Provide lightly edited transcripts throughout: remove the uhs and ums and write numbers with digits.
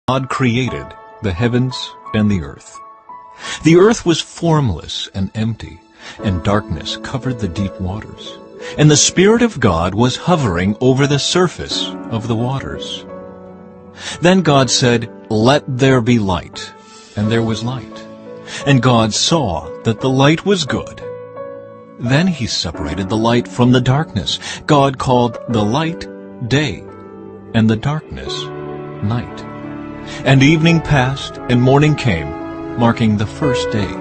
God created the heavens and the earth. The earth was formless and empty, and darkness covered the deep waters. And the Spirit of God was hovering over the surface of the waters. Then God said, "Let there be light." And there was light. And God saw that the light was good. Then he separated the light from the darkness. God called the light day, and the darkness night. And evening passed, and morning came, marking the first day.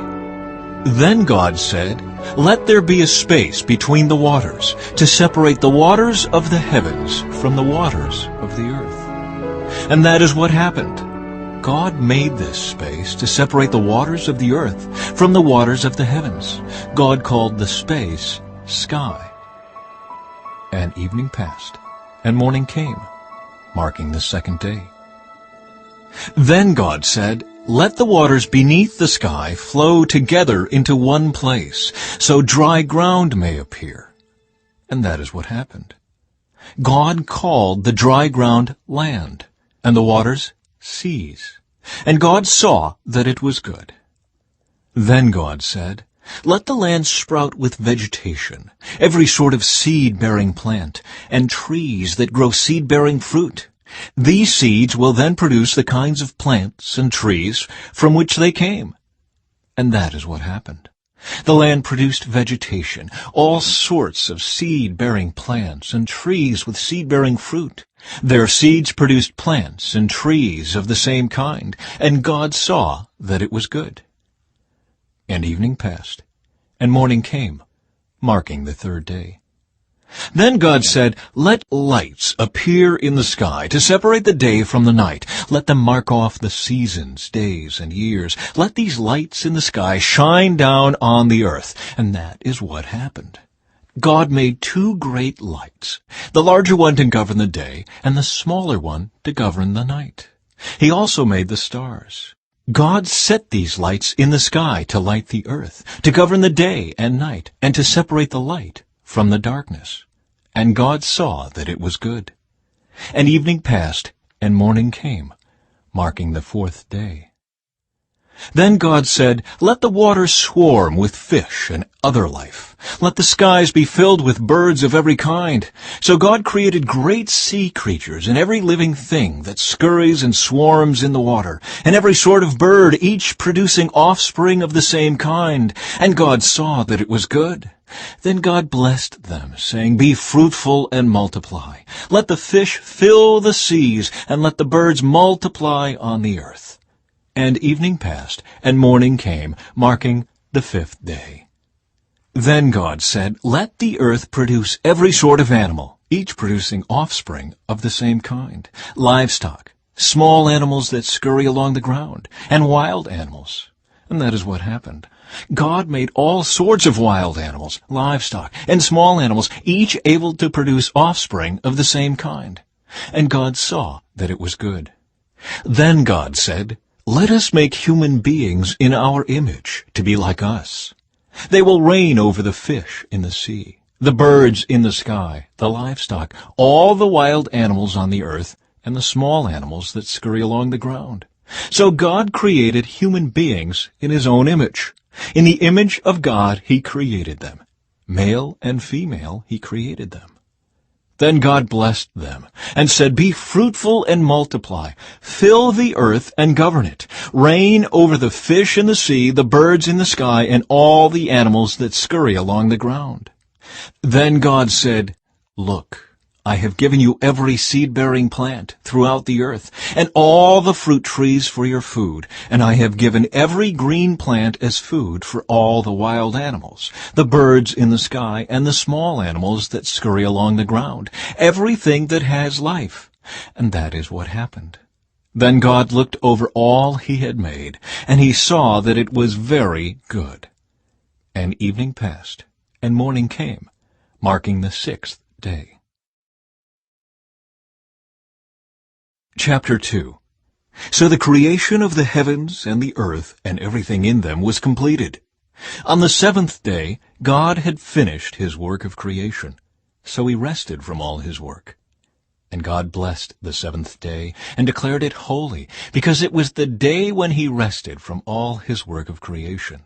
Then God said, "Let there be a space between the waters, to separate the waters of the heavens from the waters of the earth." And that is what happened. God made this space to separate the waters of the earth from the waters of the heavens. God called the space sky. And evening passed, and morning came, marking the second day. Then God said, "Let the waters beneath the sky flow together into one place, so dry ground may appear." And that is what happened. God called the dry ground land, and the waters seas. And God saw that it was good. Then God said, "Let the land sprout with vegetation, every sort of seed-bearing plant, and trees that grow seed-bearing fruit. These seeds will then produce the kinds of plants and trees from which they came." And that is what happened. The land produced vegetation, all sorts of seed-bearing plants and trees with seed-bearing fruit. Their seeds produced plants and trees of the same kind, and God saw that it was good. And evening passed, and morning came, marking the third day. Then God said, "Let lights appear in the sky to separate the day from the night. Let them mark off the seasons, days, and years. Let these lights in the sky shine down on the earth." And that is what happened. God made two great lights, the larger one to govern the day, and the smaller one to govern the night. He also made the stars. God set these lights in the sky to light the earth, to govern the day and night, and to separate the light from the darkness. And God saw that it was good. And evening passed, and morning came, marking the fourth day. Then God said, "Let the waters swarm with fish and other life. Let the skies be filled with birds of every kind." So God created great sea creatures and every living thing that scurries and swarms in the water, and every sort of bird, each producing offspring of the same kind. And God saw that it was good. Then God blessed them, saying, "Be fruitful and multiply. Let the fish fill the seas, and let the birds multiply on the earth." And evening passed, and morning came, marking the fifth day. Then God said, "Let the earth produce every sort of animal, each producing offspring of the same kind, livestock, small animals that scurry along the ground, and wild animals." And that is what happened. God made all sorts of wild animals, livestock, and small animals, each able to produce offspring of the same kind. And God saw that it was good. Then God said, "Let us make human beings in our image, to be like us. They will reign over the fish in the sea, the birds in the sky, the livestock, all the wild animals on the earth, and the small animals that scurry along the ground." So God created human beings in his own image. In the image of God he created them. Male and female he created them. Then God blessed them, and said, "Be fruitful and multiply. Fill the earth and govern it. Reign over the fish in the sea, the birds in the sky, and all the animals that scurry along the ground." Then God said, "Look, I have given you every seed-bearing plant throughout the earth, and all the fruit trees for your food, and I have given every green plant as food for all the wild animals, the birds in the sky, and the small animals that scurry along the ground, everything that has life." And that is what happened. Then God looked over all he had made, and he saw that it was very good. And evening passed, and morning came, marking the sixth day. Chapter 2. So the creation of the heavens and the earth and everything in them was completed. On the seventh day, God had finished his work of creation, so he rested from all his work. And God blessed the seventh day, and declared it holy, because it was the day when he rested from all his work of creation.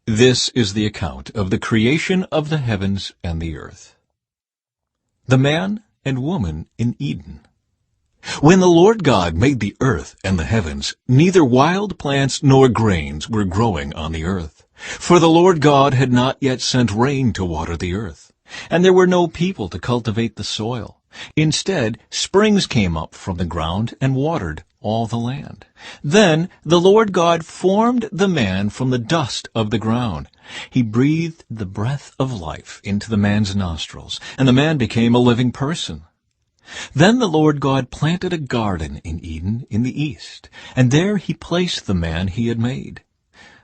This is the account of the creation of the heavens and the earth. The man and woman in Eden. When the Lord God made the earth and the heavens, neither wild plants nor grains were growing on the earth. For the Lord God had not yet sent rain to water the earth, and there were no people to cultivate the soil. Instead, springs came up from the ground and watered all the land. Then the Lord God formed the man from the dust of the ground. He breathed the breath of life into the man's nostrils, and the man became a living person. Then the Lord God planted a garden in Eden in the east, and there he placed the man he had made.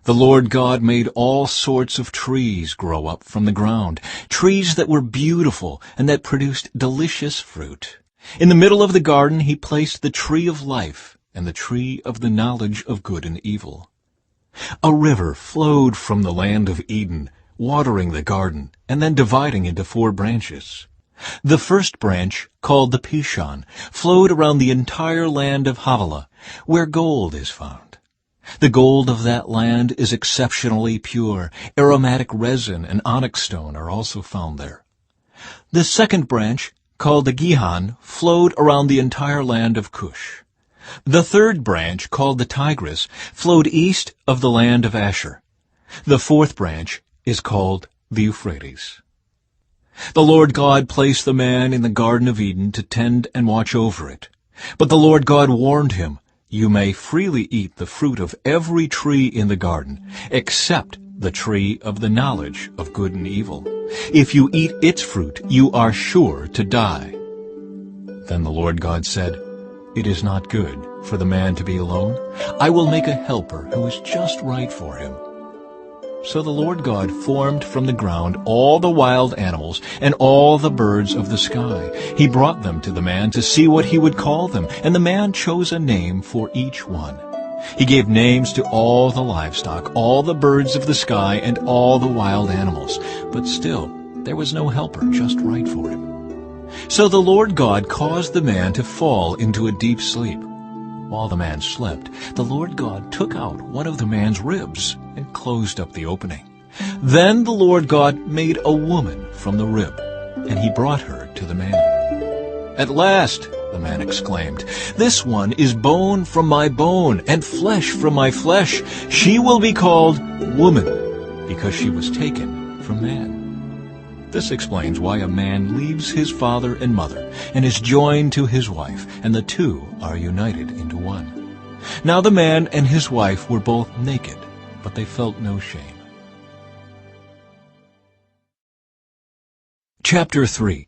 The Lord God made all sorts of trees grow up from the ground, trees that were beautiful and that produced delicious fruit. In the middle of the garden he placed the tree of life and the tree of the knowledge of good and evil. A river flowed from the land of Eden, watering the garden and then dividing into 4 branches. The first branch, called the Pishon, flowed around the entire land of Havilah, where gold is found. The gold of that land is exceptionally pure. Aromatic resin and onyx stone are also found there. The second branch, called the Gihon, flowed around the entire land of Cush. The third branch, called the Tigris, flowed east of the land of Asher. The fourth branch is called the Euphrates. The Lord God placed the man in the Garden of Eden to tend and watch over it. But the Lord God warned him, "You may freely eat the fruit of every tree in the garden, except the tree of the knowledge of good and evil. If you eat its fruit, you are sure to die." Then the Lord God said, "It is not good for the man to be alone. I will make a helper who is just right for him." So the Lord God formed from the ground all the wild animals and all the birds of the sky. He brought them to the man to see what he would call them, and the man chose a name for each one. He gave names to all the livestock, all the birds of the sky, and all the wild animals. But still, there was no helper just right for him. So the Lord God caused the man to fall into a deep sleep. While the man slept, the Lord God took out one of the man's ribs and closed up the opening. Then the Lord God made a woman from the rib, and he brought her to the man. "At last," the man exclaimed, "this one is bone from my bone and flesh from my flesh. She will be called woman, because she was taken from man." This explains why a man leaves his father and mother and is joined to his wife, and the two are united into one. Now the man and his wife were both naked, but they felt no shame. Chapter 3.